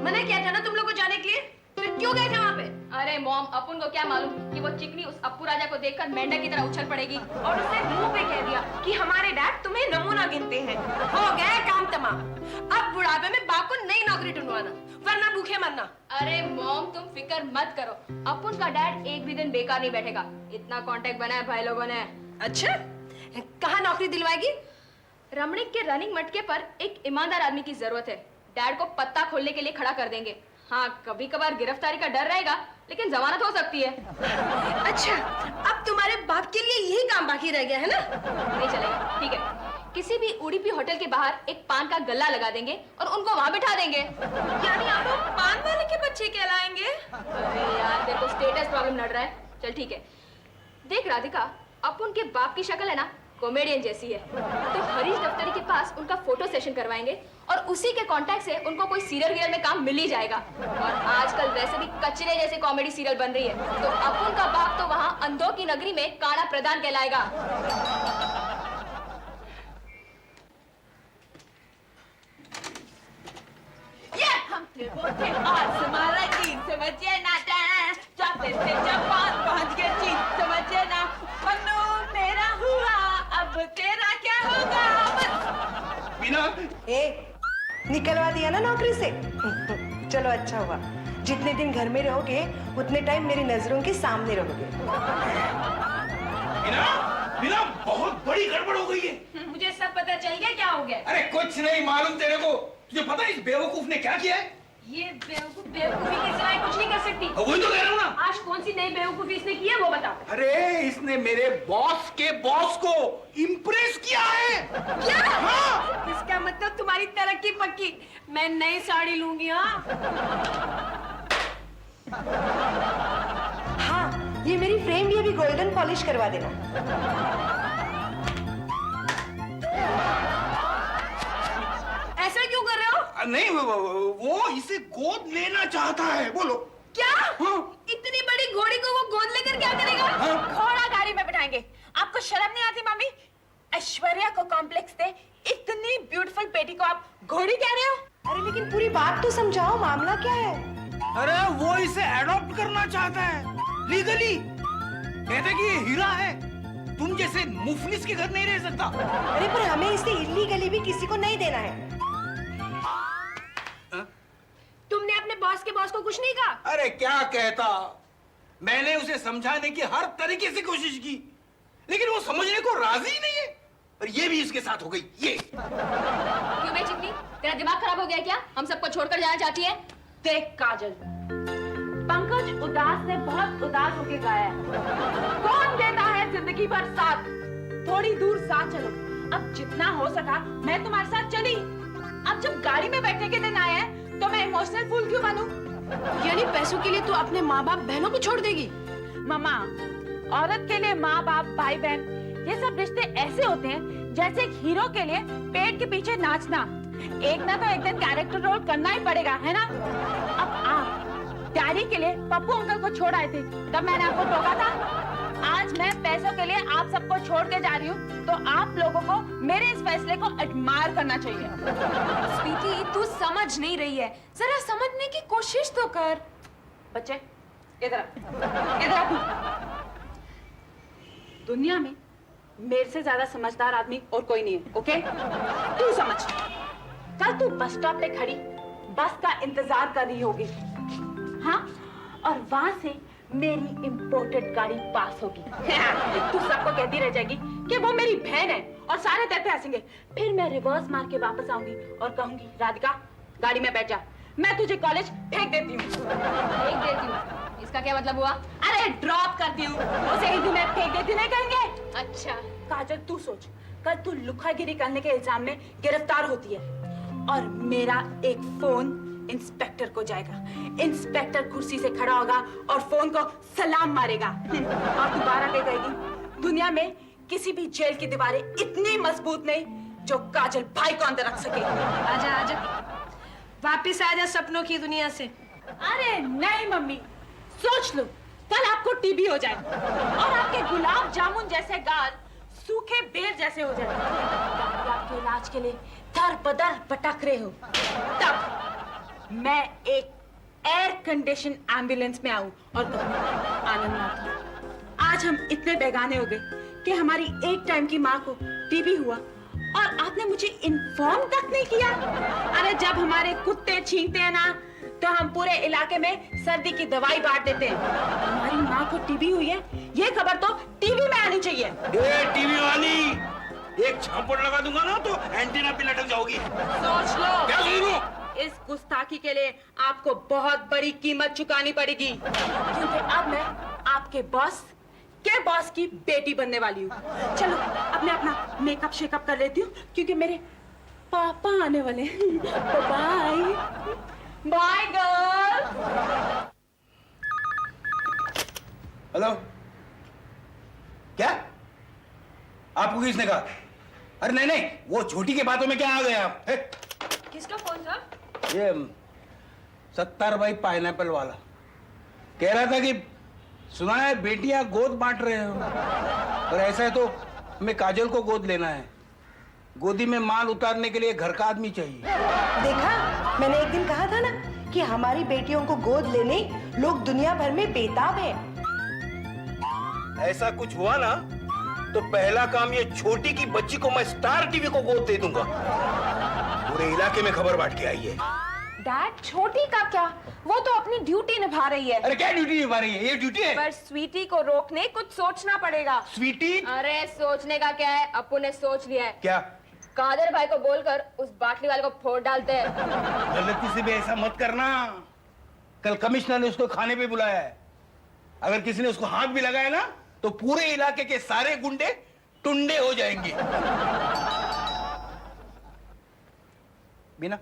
मना किया था ना तुम लोग को जाने के लिए, फिर क्यों गए थे वहाँ पे? अरे मॉम, अपन को क्या मालूम कि वो चिकनी उस अप्पू राजा को देखकर मेंढक की तरह उछल पड़ेगी। और उसने मुंह पे कह दिया कि हमारे डैड तुम्हें नमूना गिनते हैं। हो गया काम तमाम। अब बुढ़ापे में बाप को नई नौकरी ढूंढवाना, वरना भूखे मरना। अरे मॉम, तुम फिक्र मत करो, अपन का डैड एक भी दिन बेकार नहीं बैठेगा। इतना कांटेक्ट बना है भाई लोगों ने। अच्छा, कहाँ नौकरी दिलवाएगी? रमणीक के रनिंग मटके पर एक ईमानदार आदमी की जरूरत है। डैड को पत्ता खोलने के लिए खड़ा कर देंगे। हाँ, कभी कभार गिरफ्तारी का डर रहेगा, लेकिन जमानत हो सकती है। अच्छा, अब तुम्हारे बाप के लिए यही काम बाकी रह गया है ना? नहीं चलेगा, ठीक है। किसी भी उड़ीपी होटल के बाहर एक पान का गल्ला लगा देंगे और उनको वहां बिठा देंगे। यानी आप लोग पान वाले के बच्चे कहलाएंगे? अरे यार, देखो स्टेटस प्रॉब्लम लड़ रहा है। चल ठीक है। देख राधिका, अपन के बाप की शक्ल है ना, कॉमेडियन जैसी है। तो हरीश दफ्तरी के पास उनका फोटो सेशन करवाएंगे और उसी के कांटेक्ट से उनको कोई सीरियल गिरियल में काम मिल ही जाएगा। और आजकल वैसे भी कचरे जैसे कॉमेडी सीरियल बन रही है, तो अपन का बाप तो वहाँ अंधों की नगरी में काड़ा प्रधान कहलाएगा। ये हम थे वो थे आसमां रंगीन, समझिए ना, जाते थे जापान पहुंच गए चीन, समझिए ना, पन्नू मेरा हुआ, अब तेरा क्या होगा? मीना, निकलवा दिया ना नौकरी से। चलो अच्छा हुआ, जितने दिन घर में रहोगे उतने टाइम मेरी नजरों के सामने रहोगे। मीना, मीना, बहुत बड़ी गड़बड़ हो गई है। मुझे सब पता चल गया क्या हो गया। अरे कुछ नहीं मालूम तेरे को। तुझे पता है इस बेवकूफ ने क्या किया है? ये बेवकूफी के सिवाय कुछ नहीं कर सकती। वही तो कह रहा हूँ ना। आज कौन सी नई बेवकूफी इसने की है वो बताओ। अरे इसने मेरे बॉस के बॉस को इम्प्रेस किया है। क्या? हाँ। इसका मतलब तुम्हारी तरक्की पक्की। मैं नई साड़ी लूंगी। हाँ, हाँ, ये मेरी फ्रेम भी अभी गोल्डन पॉलिश करवा देना। ऐसा क्यों कर रहे हो? नहीं, वो इसे गोद लेना चाहता है। बोलो क्या? हाँ। इतनी बड़ी घोड़ी को वो गोद लेकर क्या करेगा? हाँ। घोड़ा गाड़ी में बिठाएंगे। आपको शर्म नहीं आती मामी? ऐश्वर्या को कॉम्प्लेक्स दे इतनी ब्यूटीफुल बेटी को आप घोड़ी कह रहे हो? अरे लेकिन पूरी बात तो समझाओ, मामला क्या है? अरे वो इसे एडॉप्ट करना चाहता है लीगली। कहते कि ये हीरा है, तुम जैसे मुफलिस के घर नहीं रह सकता। अरे पर हमें इसे इल्लीगली भी किसी को नहीं देना है। तुमने अपने बॉस के बॉस को कुछ नहीं कहा? अरे क्या कहता, मैंने उसे समझाने की हर तरीके से कोशिश की, लेकिन वो समझने को राजी ही नहीं है। और ये भी इसके साथ हो गई। ये क्यों बे चिकनी, तेरा दिमाग खराब हो गया क्या? हम सबको छोड़कर जाना चाहती है? देख काजल, पंकज उदास ने बहुत उदास होके गाया है, कौन देता है जिंदगी भर साथ, थोड़ी दूर साथ चलो। अब जितना हो सका मैं तुम्हारे साथ चली। अब जब गाड़ी में बैठने के दिन आए हैं तो मैं इमोशनल फूल क्यों बनूं? यानी पैसों के लिए तू अपने माँ बाप बहनों को छोड़ देगी? मामा, औरत के लिए माँ बाप भाई बहन ये सब रिश्ते ऐसे होते हैं जैसे एक हीरो के लिए पेट के पीछे नाचना। एक ना तो एक दिन कैरेक्टर रोल करना ही पड़ेगा, है ना? अब आप डैडी के लिए पप्पू अंकल को छोड़ आए थे, तब मैंने आपको टोका था। आज मैं पैसों के लिए आप सबको छोड़ के जा रही हूँ, तो आप लोगों को मेरे इस फैसले को एडमायर करना चाहिए। स्वीटी, तू समझ नहीं रही है, जरा समझने की कोशिश तो कर। बच्चे इधर दुनिया में मेरे से ज्यादा समझदार आदमी और कोई नहीं है, ओके? तू समझ, कल तू बस स्टॉप पे खड़ी बस का इंतजार कर रही होगी, हाँ? और वहां से मेरी इंपोर्टेड गाड़ी पास होगी। तू सबको कहती रह जाएगी कि वो मेरी बहन है और सारे तेरे पे हंसेंगे। फिर मैं रिवर्स मार के वापस आऊंगी और कहूंगी, राधिका गाड़ी में बैठ जा, मैं तुझे कॉलेज फेंक देती हूँ। फेंक देती हूँ, इसका क्या मतलब हुआ? अरे ड्रॉप करती हूँ, उसे हिंदी में फेंक देती नहीं कहेंगे? अच्छा काजल, तू सोच, कल तू लुखागिरी करने के इल्जाम में गिरफ्तार होती है और मेरा एक फोन इंस्पेक्टर को जाएगा। इंस्पेक्टर कुर्सी से खड़ा होगा और फोन को सलाम मारेगा और दोबारा कहेगी, दुनिया में किसी भी जेल की दीवारें इतनी मजबूत नहीं जो काजल भाई को अंदर रख सके। आजा आजा, वापिस आजा सपनों की दुनिया से। अरे नहीं मम्मी, सोच लो कल आपको टीबी हो जाए और आपके गुलाब जामुन जैसे गाल सूखे बेर जैसे हो जाए। आपके इलाज के लिए दर बदर भटक रहे हो, तब मैं एक एयर कंडीशन एम्बुलेंस में आऊं और कहूं, आनंदनाथ, आज हम इतने बेगाने हो गए कि हमारी एक टाइम की माँ को टीबी हुआ और आपने मुझे इन्फॉर्म तक नहीं किया। अरे जब हमारे कुत्ते छींकते हैं ना तो हम पूरे इलाके में सर्दी की दवाई बांट देते हैं। हमारी माँ को टीबी हुई है, ये खबर तो टीवी में आनी चाहिए। ए टीवी वाली, एक झापड़ लगा दूंगा ना तो एंटीना पे लटक जाओगी। सोच लो। क्या सोच लो? इस गुस्ताखी के लिए आपको बहुत बड़ी कीमत चुकानी पड़ेगी, क्योंकि अब मैं आपके बॉस की बेटी बनने वाली हूँ। चलो अब मैं अपना मेकअप शेकअप कर लेती हूँ, क्योंकि मेरे पापा आने वाले हैं। Bye bye girl. हेलो, क्या आपको किसने कहा? अरे नहीं नहीं, वो छोटी के बातों में क्या आ गए आप? किसका फोन था? ये 70 भाई पाइनएप्पल वाला कह रहा था कि सुना है बेटियां गोद बांट रहे हो, और ऐसा है तो हमें काजल को गोद लेना है। गोदी में माल उतारने के लिए घर का आदमी चाहिए। देखा, मैंने एक दिन कहा था ना कि हमारी बेटियों को गोद लेने लोग दुनिया भर में बेताब हैं। ऐसा कुछ हुआ ना तो पहला काम ये छोटी की बच्ची को मैं स्टार टीवी को गोद दे दूंगा। पूरे इलाके में खबर बांट के आई है। डैड, छोटी का क्या, वो तो अपनी ड्यूटी निभा रही है। अरे क्या ड्यूटी निभा रही है? ये ड्यूटी है। पर स्वीटी को रोकने कुछ सोचना पड़ेगा। स्वीटी? अरे सोचने का क्या है, अपू ने सोच लिया है। क्या? कादर भाई को बोलकर उस बाटली वाले को फोड़ डालते हैं। गलती से भी ऐसा मत करना। कल कमिश्नर ने उसको खाने पे बुलाया है। अगर किसी ने उसको हाथ भी लगाया ना तो पूरे इलाके के सारे गुंडे टुंडे हो जाएंगे। बिना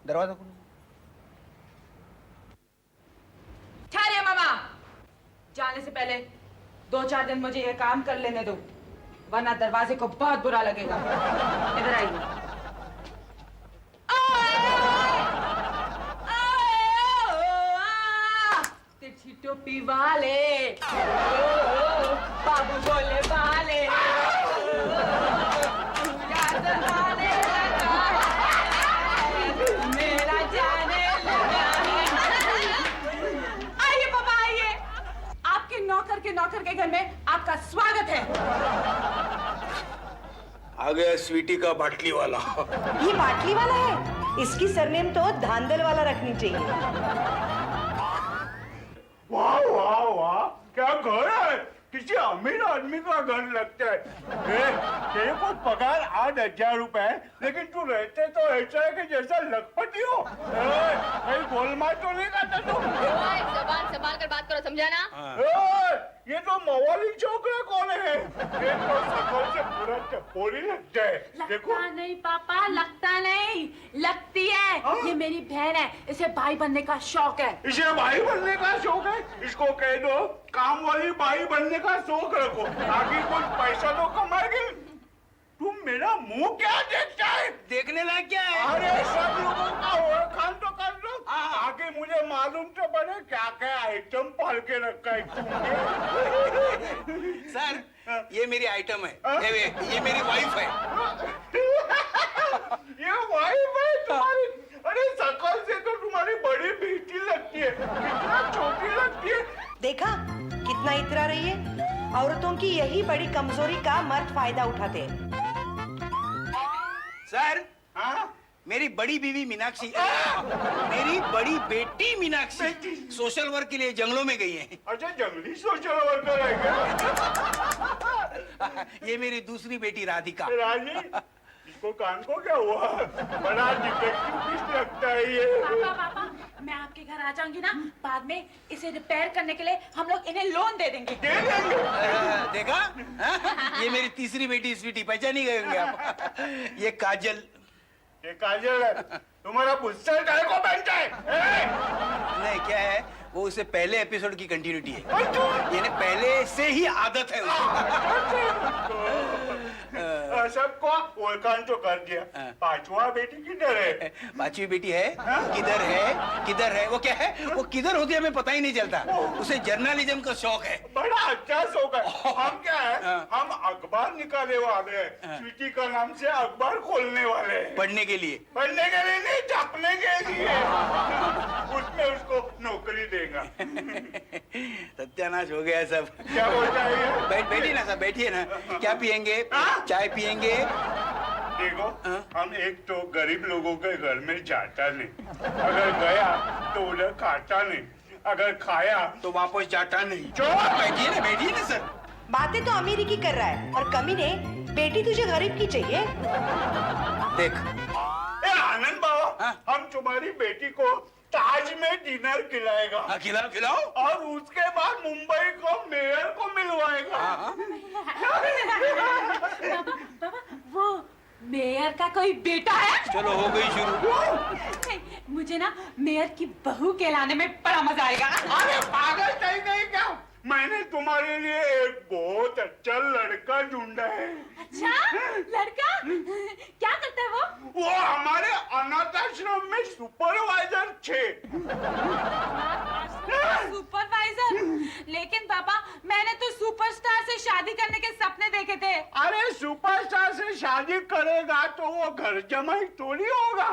दरवाजा खोलो। ठहरिए मामा, जाने से पहले 2-4 दिन मुझे ये काम कर लेने दो, वरना दरवाजे को बहुत बुरा लगेगा। इधर आइए। तिरछी टोपी वाले, बाबू बोले वाले, मेरा जाने लगा है। आइए पापा आइए, आपके नौकर के घर में आपका स्वागत है। आ गया स्वीटी का बाटली वाला। ये बाटली वाला है, इसकी सरनेम तो धांधल वाला रखनी चाहिए। वाह वाह वाह, क्या घर है, किसी अमीर आदमी का घर लगता है। तेरे को पगार 8,000 रुपए है, लेकिन तू रहते तो ऐसा है कि जैसा लखपति हो। कहीं गोलमाल तो नहीं करता तू? जबान संभाल कर बात करो, समझा ना? ये तो मवाली छोकरा कौन है? ये तो सकल से पूरा चपोरी लगता है। देखो। लगता नहीं पापा, लगता नहीं, लगती है। हाँ? ये मेरी बहन है, इसे भाई बनने का शौक है। इसे भाई बनने का शौक है? इसको कह दो काम वाली भाई बनने का शौक रखो, आगे कुछ पैसा तो कमाएगी। तुम मेरा मुंह क्या देखता है? देखने लायक क्या है? अरे सब लोगों का ओळखान तो कर लो, आगे मुझे मालूम तो पड़े क्या क्या आइटम पाल के रखा है तुमने। सर, ये मेरी आइटम है। ये मेरी वाइफ है। ये वाइफ है तुम्हारी? अरे शकल से तो तुम्हारी बड़ी बेटी लगती है, कितना छोटी लगती है। देखा कितना इतरा रही है। औरतों की यही बड़ी कमजोरी का मर्द फायदा उठाते हैं। सर, हाँ? मेरी बड़ी बीवी मीनाक्षी, मेरी बड़ी बेटी मीनाक्षी सोशल वर्क के लिए जंगलों में गई है। अच्छा, जंगली सोशल वर्कर है क्या? ये मेरी दूसरी बेटी राधिका। राजी, इसको कान को क्या हुआ? बड़ा डिटेक्टिव पीस लगता है ये। पापा, मैं आपके घर आ जाऊंगी ना, बाद में इसे रिपेयर करने के लिए हम लोग इन्हें लोन दे देंगे। दे देंगे। देखा? ये मेरी तीसरी बेटी स्वीटी, पहचानी गए होंगे आप। ये काजल। ये काजल है। तुम्हारा बुस्सर काय को पहनता है? नहीं, क्या है, वो उससे पहले एपिसोड की कंटिन्यूटी है। यानी पहले से ही आदत है सबको ओळखान तो कर दिया। पांचवा बेटी किधर है? पांचवी बेटी है, किधर है किधर है वो, क्या है वो, किधर होती है हमें पता ही नहीं चलता। उसे जर्नलिज्म का शौक है। बड़ा अच्छा शौक है। हम क्या है, हाँ। हम अखबार निकाले वाले हैं, स्वीटी का नाम से अखबार खोलने वाले हैं। पढ़ने के लिए। पढ़ने के लिए नहीं, छापने के लिए। उसमें उसको नौकरी देगा। सत्यानाश हो गया सब। क्या हो जाएगा? बैठिए ना सब, बैठिए ना। क्या पियेंगे? हाँ? चाय पियेंगे? देखो, हाँ? हम एक तो गरीब लोगों के घर में जाता नहीं, अगर गया तो उधर खाता नहीं, अगर खाया तो वापस जाता नहीं। चुप! बैठिए ना सर। बातें तो अमीरी की कर रहा है और कमी ने बेटी तुझे गरीब की चाहिए। देख, ए आनंद बाबा, हाँ? हम तुम्हारी बेटी को ताज में डिनर खिलाएगा हाँ, खिलाओ खिलाओ। और उसके बाद मुंबई को मेयर को मिलवाएगा। हाँ, बाबा वो मेयर का कोई बेटा है? चलो हो गई शुरू। नहीं, मुझे ना मेयर की बहू कहलाने में बड़ा मजा आएगा। अरे पागल नहीं गई क्या? मैंने तुम्हारे लिए एक बहुत अच्छा लड़का ढूंढा है। अच्छा, लड़का क्या करता है वो? वो हमारे अनाथ आश्रम में सुपरवाइजर थे। सुपरवाइजर? लेकिन पापा, मैंने तो सुपरस्टार से शादी करने के सपने देखे थे। अरे सुपरस्टार से शादी करेगा तो वो घर जमाई थोड़ी होगा।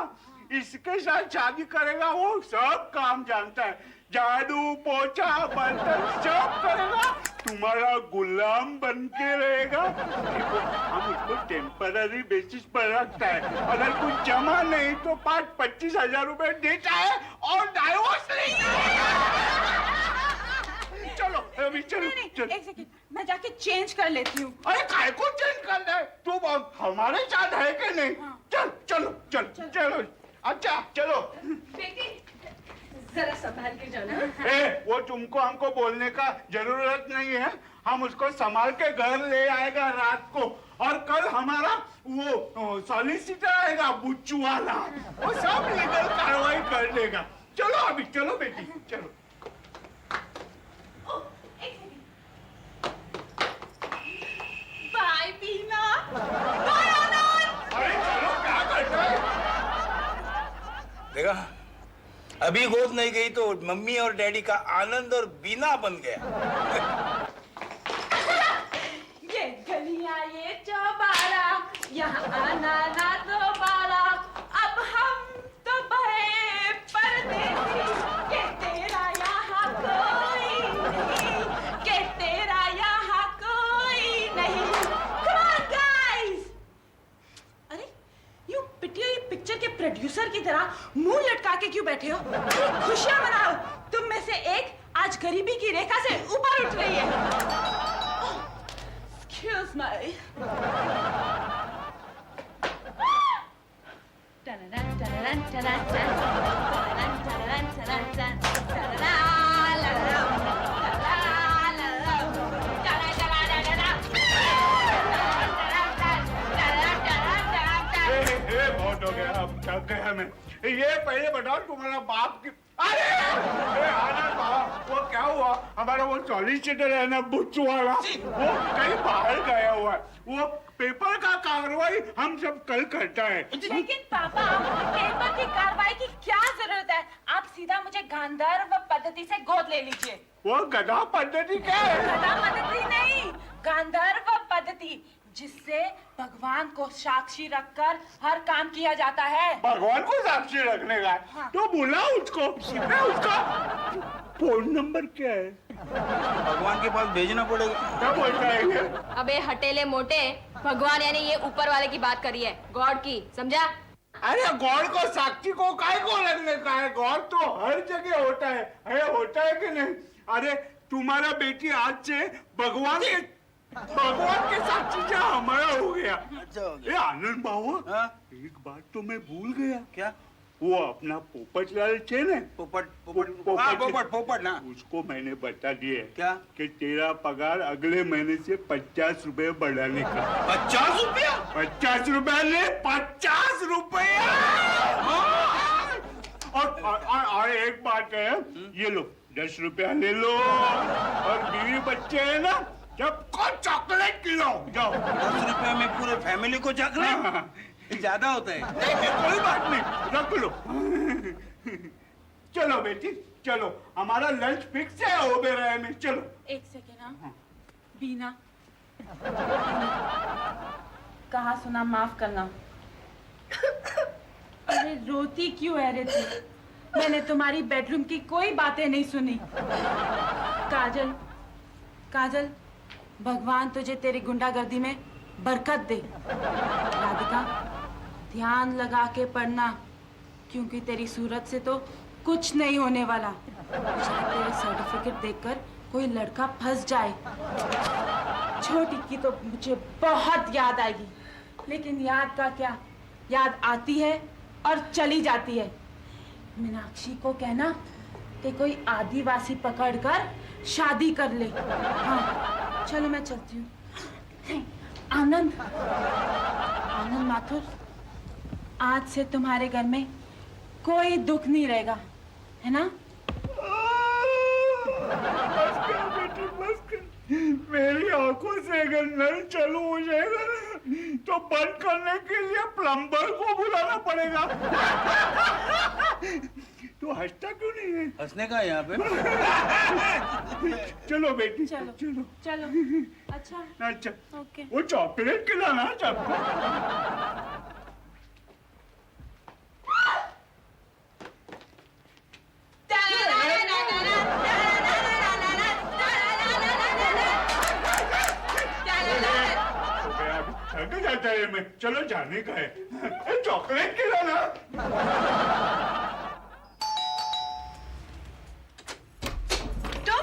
इसके साथ शादी करेगा, वो सब काम जानता है, झाड़ू पोछा बर्तन सब करेगा, तुम्हारा गुलाम बन के रहेगा। देखो, हम उसको टेम्पररी बेसिस पर रखता है, अगर कुछ जमा नहीं तो 5-25 हजार रुपए देता है और डाइवोर्स नहीं। चलो अभी चलो। नहीं, एक सेकंड, मैं जाके चेंज कर लेती हूँ। अरे काय को चेंज करना है? तुम हमारे साथ है कि नहीं? चल चलो चल चलो। अच्छा चलो। बेटी जरा संभाल के जाना। ए, वो तुमको हमको बोलने का जरूरत नहीं है, हम उसको संभाल के घर ले आएगा रात को, और कल हमारा वो सॉलिसिटर आएगा बुच्चू वाला, वो सब लीगल कार्रवाई कर देगा। चलो अभी, चलो बेटी चलो। बाय बीना, बाय आनंद। अरे चलो, क्या करते हैं? देखा, अभी गोद नहीं गई तो मम्मी और डैडी का आनंद और बीना बन गया। ये गलियां ये चौबारा, यहाँ आना ना दोबारा, अब हम तो भये परदेसी, के तेरा यहाँ कोई नहीं, के तेरा यहाँ कोई नहीं। Come on guys! अरे यूं पिटिया ये पिक्चर के प्रोड्यूसर की तरह मुंह लटका के क्यों बैठे हो? अरे खुशियां मनाओ, तुम में से एक आज गरीबी की रेखा से ऊपर उठ रही है। Excuse me. बहुत हो गया, अब थक गया मैं। ये पहले बताओ, तुम्हारा बाप की अरे आनंद बाबा, वो क्या हुआ? हमारा वो सॉलिसिटर है ना बुच्चू वाला, वो कहीं बाहर गया हुआ है। वो पेपर का कार्रवाई हम सब कल करता है। लेकिन पापा, पेपर की कार्रवाई की क्या जरूरत है? आप सीधा मुझे गांधर्व पद्धति से गोद ले लीजिए। वो गधा पद्धति क्या है? गधा पद्धति नहीं, गांधर्व पद्धति, जिससे भगवान को साक्षी रखकर हर काम किया जाता है। भगवान को साक्षी रखने का? हाँ। तो बुला उसको। उसका फोन नंबर क्या है? भगवान के पास भेजना पड़ेगा। क्या बोलता है ये? अबे हटेले मोटे, भगवान यानी ये ऊपर वाले की बात करी है, गॉड की, समझा? अरे गॉड को साक्षी को काय को रखने का है? गॉड तो हर जगह होता है होता है कि नहीं? अरे तुम्हारा बेटी आज से भगवान के साक्षी जो हमारा हो गया। अच्छा हो गया। ए आनंद बाबू, हाँ? एक बात तो मैं भूल गया। क्या? वो अपना पोपटलाल थे ना, पोपट पोपट ना। उसको मैंने बता दिया क्या? कि तेरा पगार अगले महीने से 50 रुपए बढ़ाने का। 50 रुपया? 50 रुपया ले, 50 रुपया। और एक बात है, ये लो 10 रुपया ले लो, और बीवी बच्चे है ना, सबको चॉकलेट खिलाओ, जाओ। 10 रुपया में पूरे फैमिली को चॉकलेट? ज्यादा होता है। कोई बात नहीं, रख लो। चलो चलो बेटी चलो, हमारा लंच फिक्स है ओबेरॉय में, चलो। एक सेकेंड। हाँ बीना, कहा सुना माफ करना। अरे रोती क्यों है रे तू? मैंने तुम्हारी बेडरूम की कोई बातें नहीं सुनी। काजल, काजल, भगवान तुझे तेरी गुंडागर्दी में बरकत दे। राधिका, ध्यान लगा के पढ़ना, क्योंकि तेरी सूरत से तो कुछ नहीं होने वाला। शायद तेरे सर्टिफिकेट देखकर कोई लड़का फंस जाए। छोटी की तो मुझे बहुत याद आएगी, लेकिन याद का क्या, याद आती है और चली जाती है। मीनाक्षी को कहना कि कोई आदिवासी पकड़कर शादी कर ले। हाँ चलो मैं चलती हूँ। आनंद, आनंद माथुर, आज से तुम्हारे घर में कोई दुख नहीं रहेगा, है ना? बस कर बेटी, बस कर। मेरी आंखों से अगर नल चालू हो जाएगा तो बंद करने के लिए प्लम्बर को बुलाना पड़ेगा। तो हंसता क्यों नहीं है? हंसने का यहाँ पे। चलो बेटी चलो चलो चलो। अच्छा अच्छा, ओके। वो चॉकलेट खिलाना सबको। थक जाता है मैं, चलो जाने का है। चॉकलेट खिलाना। तुम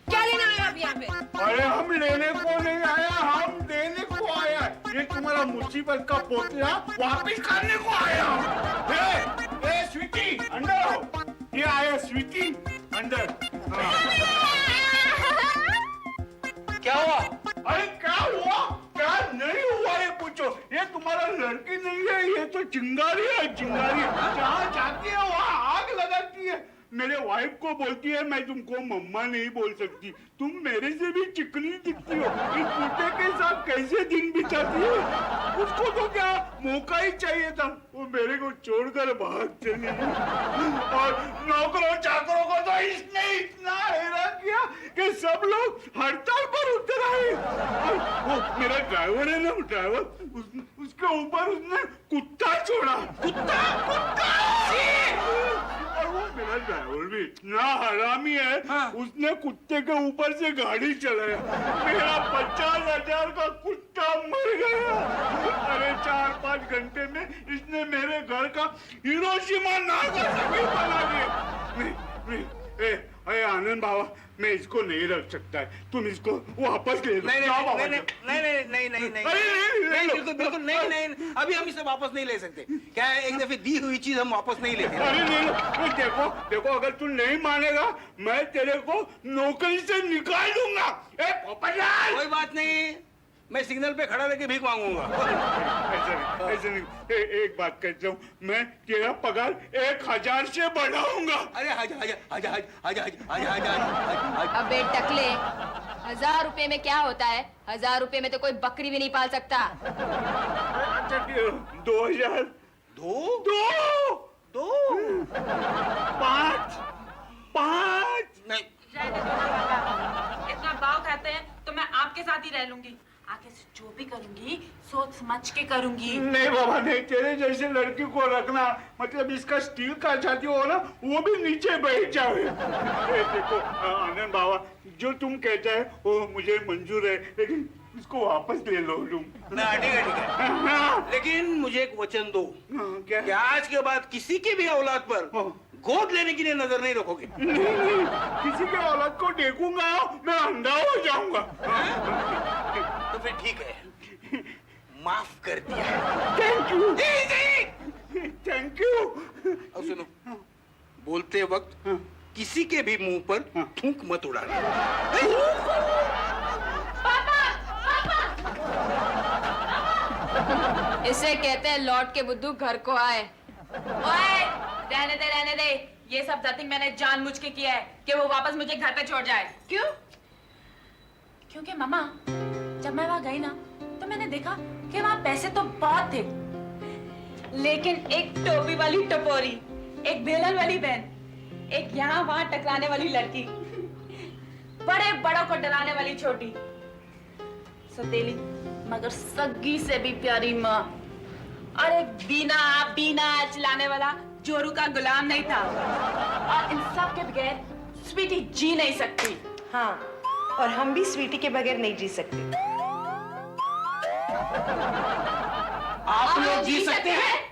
क्या लेने आए अब यहाँ पे? अरे हम लेने को नहीं आया, हम देने को आया। ये तुम्हारा मुसीबत का पोतला वापिस करने को आया। ए स्वीटी अंदर आओ। ये आया स्वीटी अंदर। क्या हुआ? अरे क्या हुआ क्या नहीं हुआ ये पूछो। ये तुम्हारा लड़की नहीं है, ये तो चिंगारी है, चिंगारी। जहाँ जाती है वहाँ आग लगाती है। मेरे वाइफ को बोलती है मैं तुमको मम्मा नहीं बोल सकती, तुम मेरे से भी चिकनी दिखती हो। इस कुत्ते के साथ कैसे दिन बिताती है? उसको तो क्या मौका ही चाहिए था, वो मेरे को छोड़कर भाग चली। और नौकरों चाकरों को तो इसने इतना हैरान किया कि सब लोग हड़ताल पर उतर आए। वो मेरा ड्राइवर है ना, ड्राइवर, उसके ऊपर उसने कुत्ता छोड़ा। कुत्ता कुत्ता। और वो मेरा ड्राइवर भी इतना हरामी है। हाँ। उसने कुत्ते के ऊपर से गाड़ी चलाया। मेरा 50,000 का कुत्ता मर गया। अरे 4-5 घंटे में इसने मेरे घर का हिरोशिमा नागासाकी बना दिया। अरे आनंद बाबा, मैं इसको नहीं रख सकता है, तुम इसको वापस ले लो। नहीं नहीं नहीं नहीं नहीं नहीं नहीं नहीं, बिल्कुल बिल्कुल नहीं नहीं, अभी हम इसे वापस नहीं ले सकते। क्या है, एक दफे दी हुई चीज हम वापस नहीं लेते। अरे नहीं, देखो देखो, अगर तू नहीं मानेगा मैं तेरे को नौकरी से निकाल दूंगा। पोपटलाल, कोई बात नहीं, मैं सिग्नल पे खड़ा रहकर भीख मांगूंगा। ऐसे नहीं, एक बात कहता हूँ, मैं तेरा पगार 1000 से बढ़ाऊंगा। अरे हजार। अबे टकले, 1000 रुपए में क्या होता है? 1000 रुपए में तो कोई बकरी भी नहीं पाल सकता। अच्छा 2000। दो 5 नहीं, इतना भाव खाते हैं तो मैं आपके साथ ही रह लूंगी। आगे से जो भी करूंगी सोच समझ के करूंगी। नहीं बाबा नहीं, तेरे जैसे लड़की को रखना मतलब इसका स्टील का चाहती हो ना, वो भी नीचे बैठ जाए। देखो आनंद बाबा, जो तुम कहते हैं वो मुझे मंजूर है, लेकिन इसको वापस ले लो तुम। ठीक है, लेकिन मुझे एक वचन दो। क्या? कि आज के बाद किसी की भी औलाद पर गोद लेने के लिए नजर नहीं रखोगे। नहीं, किसी के औलाद को देखूंगा मैं अंधा हो जाऊंगा। तो फिर ठीक है, माफ कर दिया। Thank you. अब सुनो, बोलते वक्त किसी के भी मुंह पर थूक मत उड़ाना। इसे कहते हैं लौट के बुद्धू घर को आए। ओए, रहने दे। ये सब नथिंग मैंने जानबूझ के किया है कि वो वापस मुझे घर पे छोड़ जाए। क्यों? क्योंकि मामा, जब मैं वहां गई ना तो मैंने देखा कि वहां पैसे तो बहुत थे, लेकिन एक टोपी वाली टपोरी, एक बेलन वाली बहन एक यहाँ वहां टकराने वाली लड़की, बड़े बड़ों को डराने वाली छोटी, सौतेली मगर सग्गी से भी प्यारी माँ, और एक बीना बीना चिल्लाने वाला जोरू का गुलाम नहीं था। और इन सब के बगैर स्वीटी जी नहीं सकती। हाँ, और हम भी स्वीटी के बगैर नहीं जी सकते। आप लोग जी सकते हैं?